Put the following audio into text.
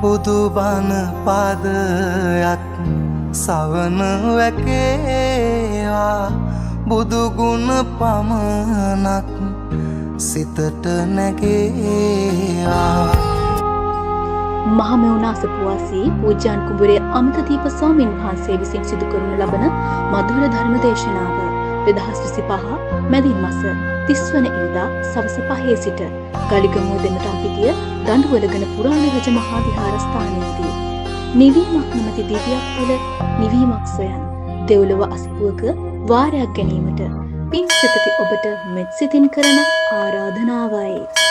බුදුබණ පාදයක් සවන වැකේවා බුදුගුණ පමණක් සිතට නැගේවා. මහමෙවුනා සපුවාසී පූජ්‍යාන් කුඹුරේ අමතදීප ස්වාමීන් වහන්සේ විසින් සිදු කරනු ලබන මధుර ධර්ම දේශනාව 2025 මැදින් මස 30 වන ඉරිදා සවස 5 සිට ගලිගමුව දෙමටම්පිටිය දඬුවලගන පුරාණ රජ මහා විහාරස්ථානයේදී නිවීමක් නැමැති දිව්‍යයක් වල නිවීමක් සොයන් දෙව්ලොව අසපුවක වාරයක් ගැනීමට පින් සිතති ඔබට මෙත් සිතින් කරන ආරාධනාවයි.